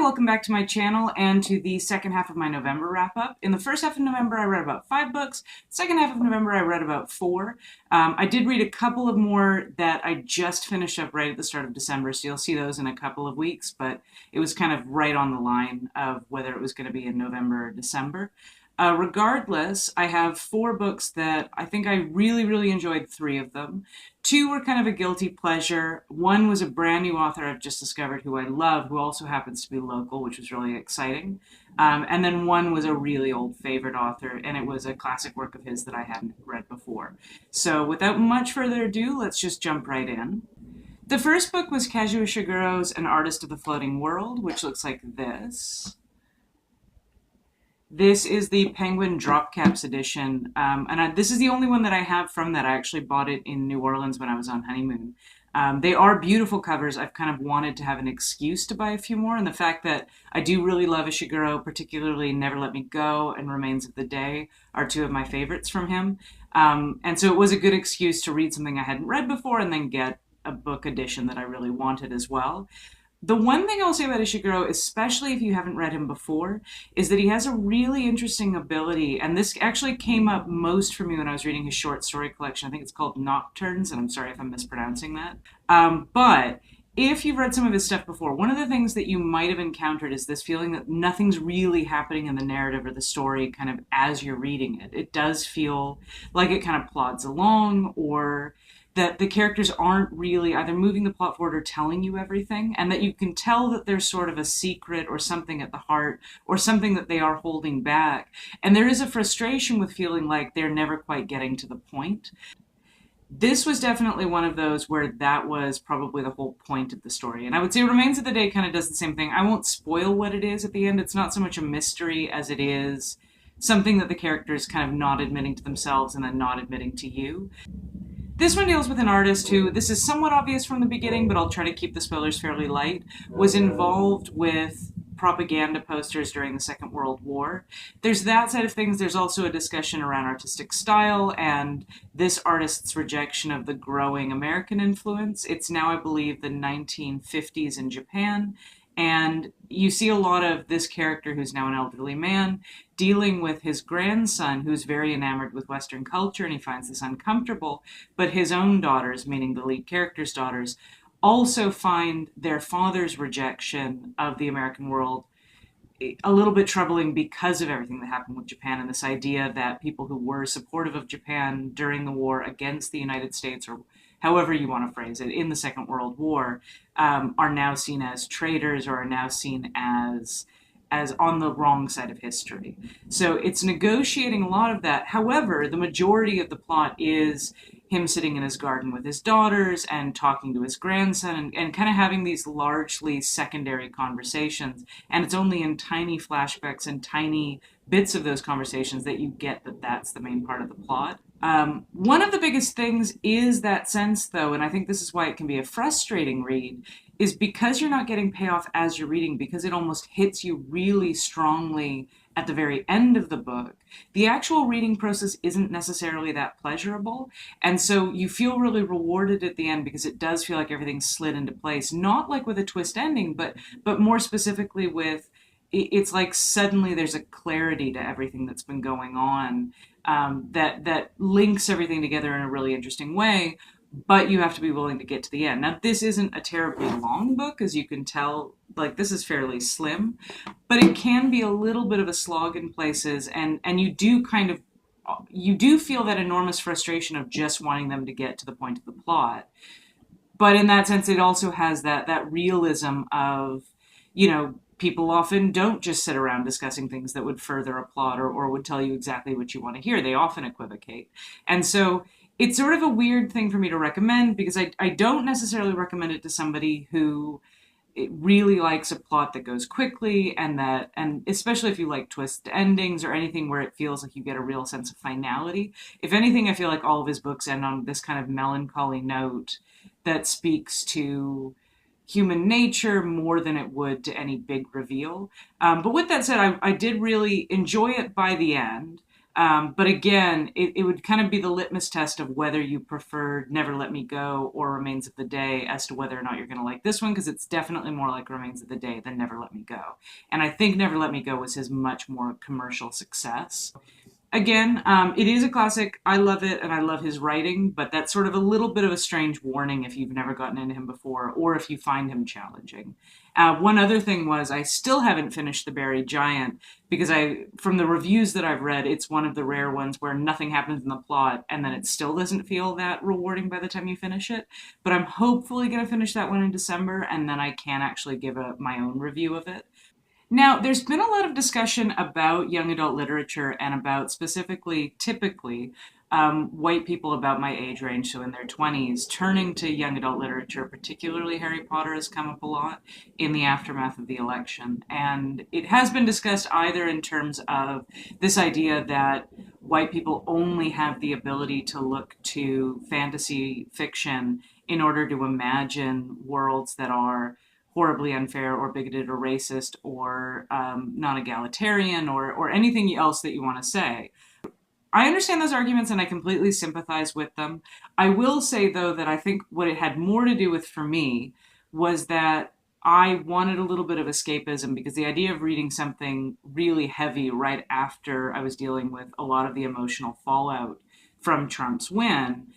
welcome back to my channel and to the second half of my November wrap-up. In the first half of November, I read about 5 books. Second half of November, I read about 4. I did read a couple of more that I just finished up right at the start of December, so you'll see those in a couple of weeks, but it was kind of right on the line of whether it was going to be in November or December. Regardless, I have 4 books that I think I really enjoyed 3 of them. 2 were kind of a guilty pleasure. 1 was a brand new author I've just discovered who I love, who also happens to be local, which was really exciting. And then 1 was a really old favorite author, and it was a classic work of his that I hadn't read before. So without much further ado, let's just jump right in. The first book was Kazuo Ishiguro's An Artist of the Floating World, which looks like this. This is the Penguin Drop Caps edition, this is the only one that I have from that. I actually bought it in New Orleans when I was on honeymoon. They are beautiful covers. I've kind of wanted to have an excuse to buy a few more, and the fact that I do really love Ishiguro, particularly Never Let Me Go and Remains of the Day, are 2 of my favorites from him. And so it was a good excuse to read something I hadn't read before and then get a book edition that I really wanted as well. The one thing I'll say about Ishiguro, especially if you haven't read him before, is that he has a really interesting ability, and this actually came up most for me when I was reading his short story collection. I think it's called Nocturnes, and I'm sorry if I'm mispronouncing that. But if you've read some of his stuff before, one of the things that you might have encountered is this feeling that nothing's really happening in the narrative or the story kind of as you're reading it. It does feel like it kind of plods along, or that the characters aren't really either moving the plot forward or telling you everything, and that you can tell that there's sort of a secret or something at the heart or something that they are holding back. And there is a frustration with feeling like they're never quite getting to the point. This was definitely one of those where that was probably the whole point of the story. And I would say Remains of the Day kind of does the same thing. I won't spoil what it is at the end. It's not so much a mystery as it is something that the characters kind of not admitting to themselves and then not admitting to you. This one deals with an artist who, this is somewhat obvious from the beginning, but I'll try to keep the spoilers fairly light, was involved with propaganda posters during the Second World War. There's that side of things. There's also a discussion around artistic style and this artist's rejection of the growing American influence. It's now, I believe, the 1950s in Japan. And you see a lot of this character, who's now an elderly man, dealing with his grandson, who's very enamored with Western culture, and he finds this uncomfortable. But his own daughters, meaning the lead character's daughters, also find their father's rejection of the American world a little bit troubling because of everything that happened with Japan, and this idea that people who were supportive of Japan during the war against the United States, or however you want to phrase it, in the Second World War, are now seen as traitors, or are now seen as on the wrong side of history. So it's negotiating a lot of that. However, the majority of the plot is him sitting in his garden with his daughters and talking to his grandson, and kind of having these largely secondary conversations. And it's only in tiny flashbacks and tiny bits of those conversations that you get that that's the main part of the plot. One of the biggest things is that sense, though, and I think this is why it can be a frustrating read, is because you're not getting payoff as you're reading, because it almost hits you really strongly at the very end of the book. The actual reading process isn't necessarily that pleasurable, and so you feel really rewarded at the end because it does feel like everything's slid into place. Not like with a twist ending, but more specifically with, it's like suddenly there's a clarity to everything that's been going on, that links everything together in a really interesting way, but you have to be willing to get to the end. Now, this isn't a terribly long book, as you can tell. Like, this is fairly slim, but it can be a little bit of a slog in places, and you do feel that enormous frustration of just wanting them to get to the point of the plot. But in that sense, it also has that realism of, people often don't just sit around discussing things that would further a plot or would tell you exactly what you want to hear. They often equivocate. And so it's sort of a weird thing for me to recommend, because I don't necessarily recommend it to somebody who really likes a plot that goes quickly, and especially if you like twist endings or anything where it feels like you get a real sense of finality. If anything, I feel like all of his books end on this kind of melancholy note that speaks to human nature more than it would to any big reveal. But with that said, I did really enjoy it by the end. But again, it would kind of be the litmus test of whether you preferred Never Let Me Go or Remains of the Day as to whether or not you're going to like this one, because it's definitely more like Remains of the Day than Never Let Me Go. And I think Never Let Me Go was his much more commercial success. Again, it is a classic. I love it and I love his writing, but that's sort of a little bit of a strange warning if you've never gotten into him before or if you find him challenging. One other thing was I still haven't finished The Buried Giant because from the reviews that I've read, it's one of the rare ones where nothing happens in the plot and then it still doesn't feel that rewarding by the time you finish it. But I'm hopefully going to finish that one in December and then I can actually give my own review of it. Now, there's been a lot of discussion about young adult literature and about specifically, typically, white people about my age range, so in their 20s, turning to young adult literature, particularly Harry Potter, has come up a lot in the aftermath of the election. And it has been discussed either in terms of this idea that white people only have the ability to look to fantasy fiction in order to imagine worlds that are horribly unfair or bigoted or racist or non-egalitarian or anything else that you want to say. I understand those arguments and I completely sympathize with them. I will say, though, that I think what it had more to do with for me was that I wanted a little bit of escapism because the idea of reading something really heavy right after I was dealing with a lot of the emotional fallout from Trump's win,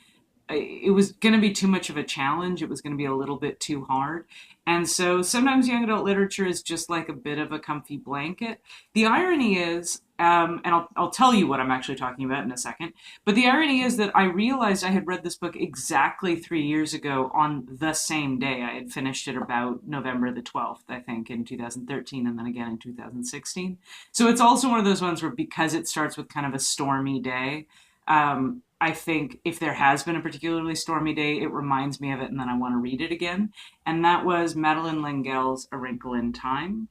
it was going to be too much of a challenge. It was going to be a little bit too hard. And so sometimes young adult literature is just like a bit of a comfy blanket. The irony is, and I'll tell you what I'm actually talking about in a second, but the irony is that I realized I had read this book exactly 3 years ago on the same day. I had finished it about November the 12th, I think, in 2013, and then again in 2016. So it's also one of those ones where because it starts with kind of a stormy day, I think if there has been a particularly stormy day, it reminds me of it and then I want to read it again. And that was Madeleine L'Engle's A Wrinkle in Time.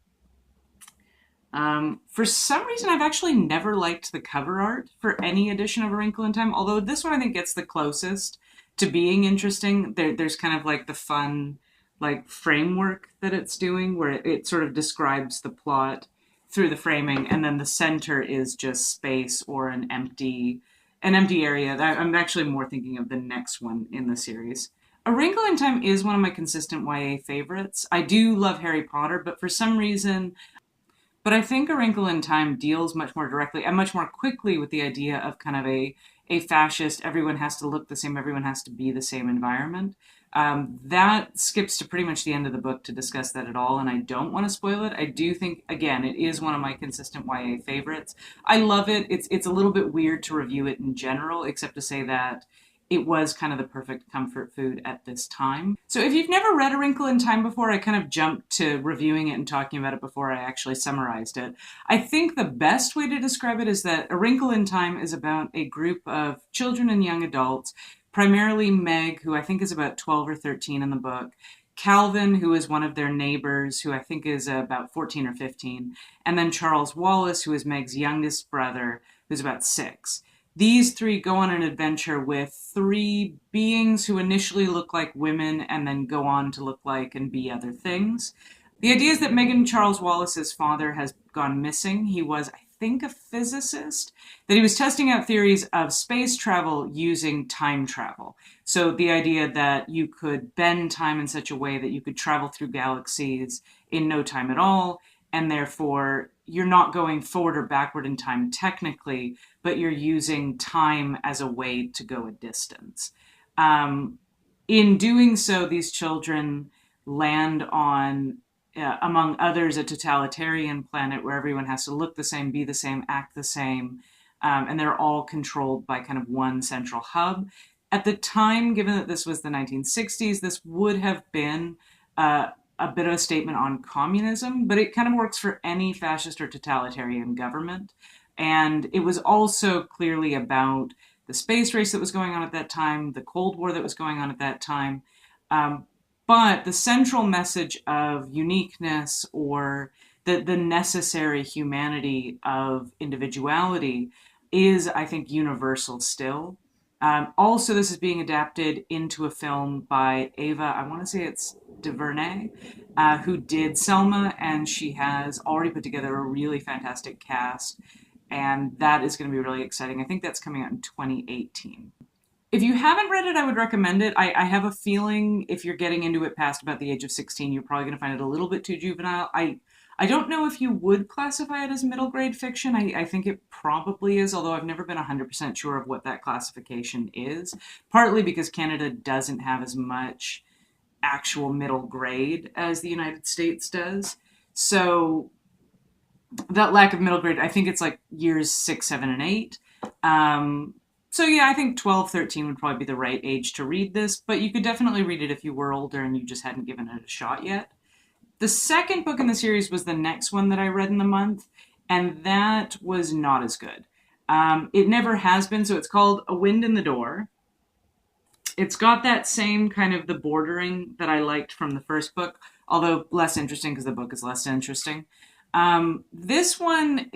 For some reason, I've actually never liked the cover art for any edition of A Wrinkle in Time, although this one I think gets the closest to being interesting. There's kind of like the fun, like framework that it's doing, where it sort of describes the plot through the framing, and then the center is just space or an empty area. I'm actually more thinking of the next one in the series. A Wrinkle in Time is one of my consistent YA favorites. I do love Harry Potter, but for some reason, but I think A Wrinkle in Time deals much more directly and much more quickly with the idea of kind of a fascist, everyone has to look the same, everyone has to be the same environment. That skips to pretty much the end of the book to discuss that at all, and I don't want to spoil it. I do think, again, it is one of my consistent YA favorites. I love it. It's a little bit weird to review it in general, except to say that it was kind of the perfect comfort food at this time. So if you've never read A Wrinkle in Time before, I kind of jumped to reviewing it and talking about it before I actually summarized it. I think the best way to describe it is that A Wrinkle in Time is about a group of children and young adults, primarily Meg, who I think is about 12 or 13 in the book, Calvin, who is one of their neighbors, who I think is about 14 or 15, and then Charles Wallace, who is Meg's youngest brother, who's about 6. These three go on an adventure with three beings who initially look like women and then go on to look like and be other things. The idea is that Megan Charles Wallace's father has gone missing. He was, I think, a physicist, that he was testing out theories of space travel using time travel. So the idea that you could bend time in such a way that you could travel through galaxies in no time at all, and therefore you're not going forward or backward in time technically, but you're using time as a way to go a distance. In doing so, these children land on, among others, a totalitarian planet where everyone has to look the same, be the same, act the same, and they're all controlled by kind of one central hub. At the time, given that this was the 1960s, this would have been a bit of a statement on communism, but it kind of works for any fascist or totalitarian government. And it was also clearly about the space race that was going on at that time, the Cold War that was going on at that time. But the central message of uniqueness or the necessary humanity of individuality is, I think, universal still. Also, this is being adapted into a film by Ava, I want to say it's DuVernay, who did Selma, and she has already put together a really fantastic cast. and that is going to be really exciting. I think that's coming out in 2018. If you haven't read it, I would recommend it. I have a feeling if you're getting into it past about the age of 16, you're probably going to find it a little bit too juvenile. I don't know if you would classify it as middle grade fiction. I think it probably is, although I've never been 100% sure of what that classification is, partly because Canada doesn't have as much actual middle grade as the United States does. So that lack of middle grade, I think it's like years 6, 7, and 8. So yeah, I think 12, 13 would probably be the right age to read this, but you could definitely read it if you were older and you just hadn't given it a shot yet. The second book in the series was the next one that I read in the month, and that was not as good. It never has been, so it's called A Wind in the Door. It's got that same kind of the bordering that I liked from the first book, although less interesting because the book is less interesting. This one,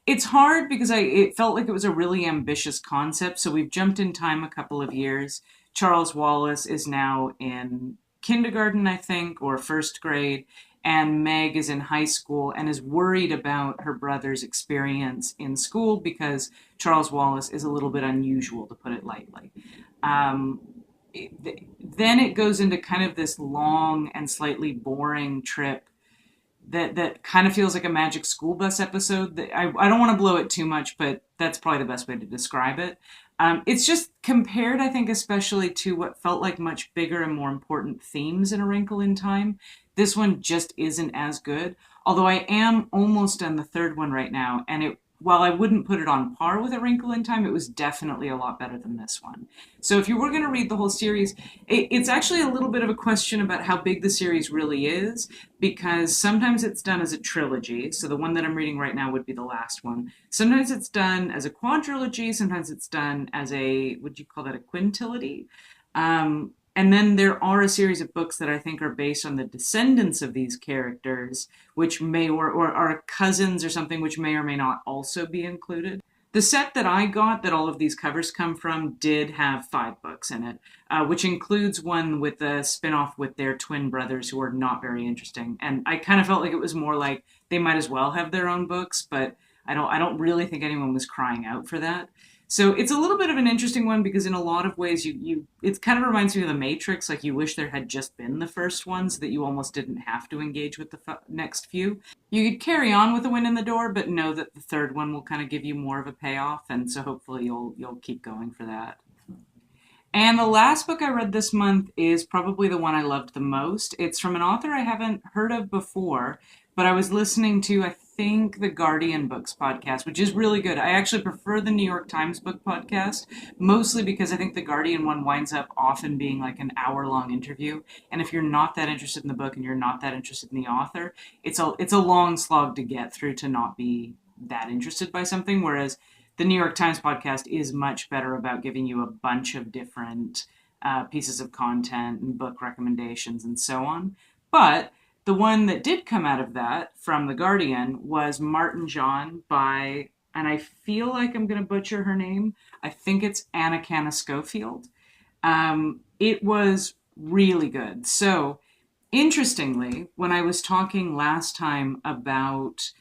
it's hard because it felt like it was a really ambitious concept. So we've jumped in time a couple of years. Charles Wallace is now in kindergarten, I think, or first grade, and Meg is in high school and is worried about her brother's experience in school because Charles Wallace is a little bit unusual, to put it lightly. Um, then it goes into kind of this long and slightly boring trip that kind of feels like a Magic School Bus episode. I don't want to blow it too much, but that's probably the best way to describe it. It's just compared, I think, especially to what felt like much bigger and more important themes in A Wrinkle in Time. This one just isn't as good. Although I am almost on the third one right now, and while I wouldn't put it on par with A Wrinkle in Time, it was definitely a lot better than this one. So if you were going to read the whole series, it's actually a little bit of a question about how big the series really is, because sometimes it's done as a trilogy. So the one that I'm reading right now would be the last one. Sometimes it's done as a quadrilogy. Sometimes it's done as would you call that a quintilogy? And then there are a series of books that I think are based on the descendants of these characters, which may or are cousins or something, which may or may not also be included. The set that I got, that all of these covers come from, did have 5 books in it, which includes one with a spin-off with their twin brothers who are not very interesting. And I kind of felt like it was more like they might as well have their own books, but I don't really think anyone was crying out for that. So it's a little bit of an interesting one because in a lot of ways it kind of reminds me of The Matrix. Like you wish there had just been the first one so that you almost didn't have to engage with the next few. You could carry on with The Wind in the Door, but know that the third one will kind of give you more of a payoff, and so hopefully you'll keep going for that. And the last book I read this month is probably the one I loved the most. It's from an author I haven't heard of before, but I was listening to, I think, the Guardian Books podcast, which is really good. I actually prefer the New York Times book podcast, mostly because I think the Guardian one winds up often being like an hour-long interview. And if you're not that interested in the book and you're not that interested in the author, it's a long slog to get through to not be that interested by something, whereas the New York Times podcast is much better about giving you a bunch of different pieces of content and book recommendations and so on. But the one that did come out of that from The Guardian was Martin John by, and I feel like I'm going to butcher her name, I think it's Anakana Schofield. It was really good. So, interestingly, when I was talking last time about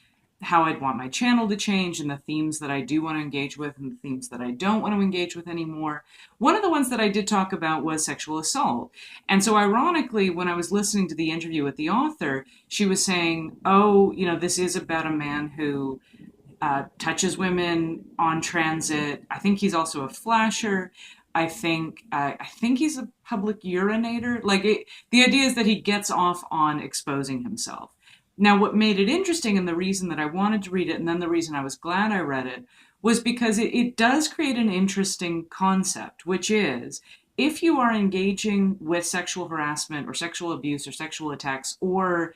how I'd want my channel to change and the themes that I do want to engage with and the themes that I don't want to engage with anymore, one of the ones that I did talk about was sexual assault. And so ironically, when I was listening to the interview with the author, she was saying, oh, this is about a man who touches women on transit. I think he's also a flasher. I think he's a public urinator. The idea is that he gets off on exposing himself. Now, what made it interesting and the reason that I wanted to read it and then the reason I was glad I read it was because it does create an interesting concept, which is if you are engaging with sexual harassment or sexual abuse or sexual attacks or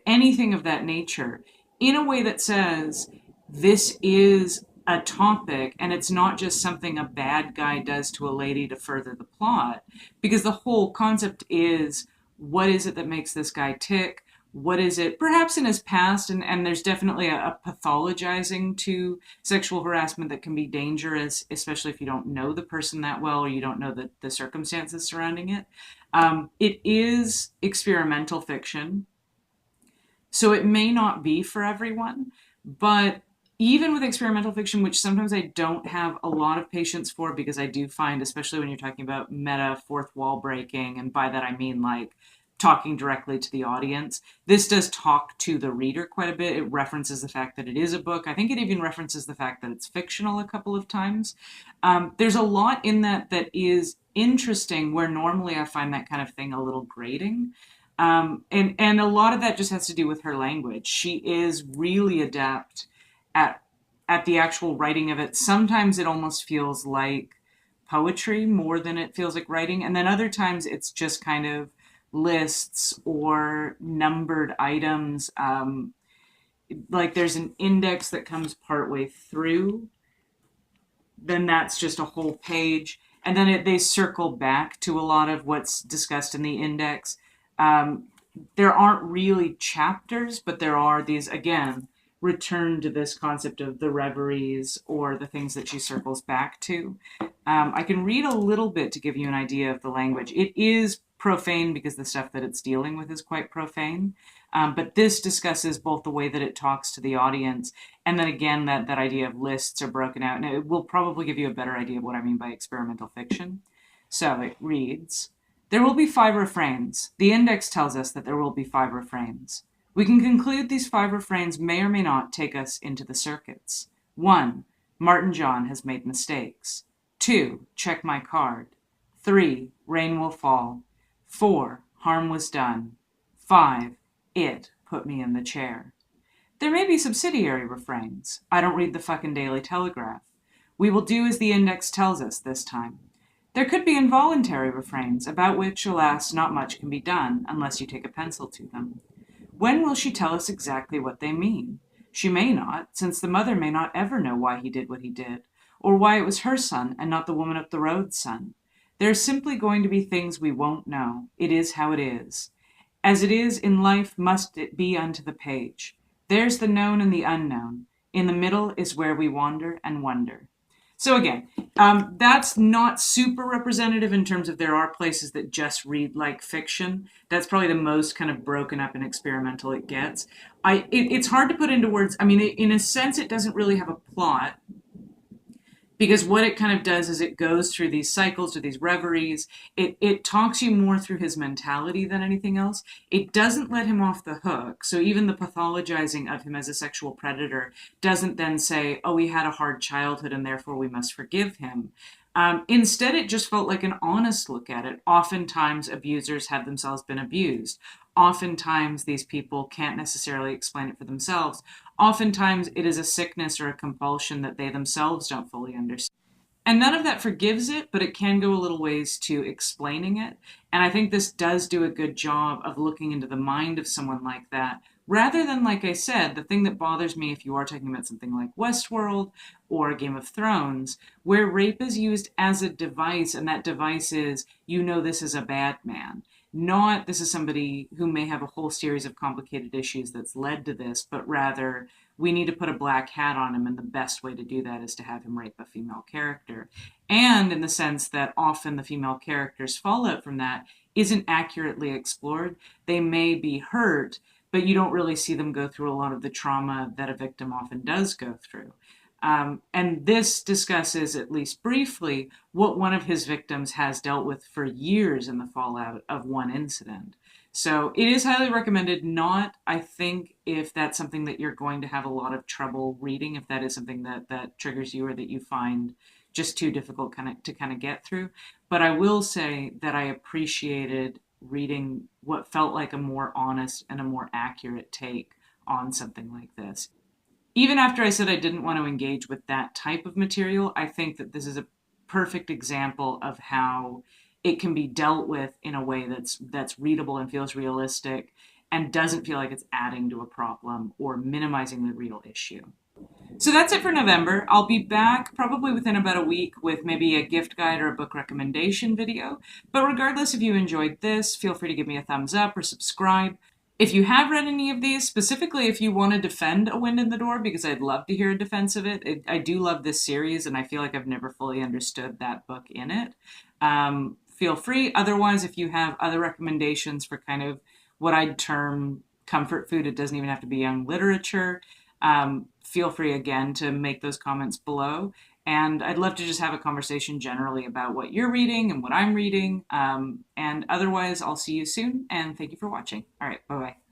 anything of that nature in a way that says this is a topic and it's not just something a bad guy does to a lady to further the plot, because the whole concept is what is it that makes this guy tick? What is it, perhaps in his past, and there's definitely a pathologizing to sexual harassment that can be dangerous, especially if you don't know the person that well or you don't know the circumstances surrounding it. It is experimental fiction, so it may not be for everyone, but even with experimental fiction, which sometimes I don't have a lot of patience for, because I do find, especially when you're talking about meta fourth wall breaking, and by that I mean like talking directly to the audience, this does talk to the reader quite a bit. It references the fact that it is a book. I think it even references the fact that it's fictional a couple of times. There's a lot in that that is interesting, where normally I find that kind of thing a little grating. And a lot of that just has to do with her language. She is really adept at at the actual writing of it. Sometimes it almost feels like poetry more than it feels like writing, and then other times it's just kind of lists or numbered items. Like there's an index that comes partway through, then that's just a whole page, and then they circle back to a lot of what's discussed in the index. Um, there aren't really chapters, but there are these, again, return to this concept of the reveries or the things that she circles back to. I can read a little bit to give you an idea of the language. It is profane because the stuff that it's dealing with is quite profane. But this discusses both the way that it talks to the audience, and then again, that idea of lists are broken out. And it will probably give you a better idea of what I mean by experimental fiction. So it reads, there will be 5 refrains. The index tells us that there will be 5 refrains. We can conclude these 5 refrains may or may not take us into the circuits. 1. Martin John has made mistakes. 2. Check my card. 3. Rain will fall. 4. Harm was done. 5. It put me in the chair. There may be subsidiary refrains. I don't read the fucking Daily Telegraph. We will do as the index tells us this time. There could be involuntary refrains, about which, alas, not much can be done unless you take a pencil to them. When will she tell us exactly what they mean? She may not, since the mother may not ever know why he did what he did, or why it was her son and not the woman up the road's son. There are simply going to be things we won't know. It is how it is. As it is in life must it be unto the page. There's the known and the unknown. In the middle is where we wander and wonder. So again, that's not super representative in terms of there are places that just read like fiction. That's probably the most kind of broken up and experimental it gets. It's hard to put into words. I mean, in a sense, it doesn't really have a plot, because what it kind of does is it goes through these cycles or these reveries. It talks you more through his mentality than anything else. It doesn't let him off the hook. So even the pathologizing of him as a sexual predator doesn't then say, oh, he had a hard childhood and therefore we must forgive him. Instead, it just felt like an honest look at it. Oftentimes, abusers have themselves been abused. Oftentimes, these people can't necessarily explain it for themselves. Oftentimes, it is a sickness or a compulsion that they themselves don't fully understand. And none of that forgives it, but it can go a little ways to explaining it. And I think this does do a good job of looking into the mind of someone like that. Rather than, like I said, the thing that bothers me if you are talking about something like Westworld or Game of Thrones, where rape is used as a device, and that device is, you know, this is a bad man. Not this is somebody who may have a whole series of complicated issues that's led to this, but rather we need to put a black hat on him, and the best way to do that is to have him rape a female character. And in the sense that often the female character's fallout from that isn't accurately explored. They may be hurt, but you don't really see them go through a lot of the trauma that a victim often does go through. And this discusses, at least briefly, what one of his victims has dealt with for years in the fallout of one incident. So it is highly recommended. Not, I think, if that's something that you're going to have a lot of trouble reading, if that is something that triggers you or that you find just too difficult to kind of get through. But I will say that I appreciated reading what felt like a more honest and a more accurate take on something like this. Even after I said I didn't want to engage with that type of material, I think that this is a perfect example of how it can be dealt with in a way that's readable and feels realistic and doesn't feel like it's adding to a problem or minimizing the real issue. So that's it for November. I'll be back probably within about a week with maybe a gift guide or a book recommendation video. But regardless, if you enjoyed this, feel free to give me a thumbs up or subscribe. If you have read any of these, specifically if you want to defend A Wind in the Door, because I'd love to hear a defense of it. I do love this series, and I feel like I've never fully understood that book in it. Feel free. Otherwise, if you have other recommendations for kind of what I'd term comfort food, it doesn't even have to be young literature. Feel free again to make those comments below. And I'd love to just have a conversation generally about what you're reading and what I'm reading. And otherwise, I'll see you soon. And thank you for watching. All right, bye bye.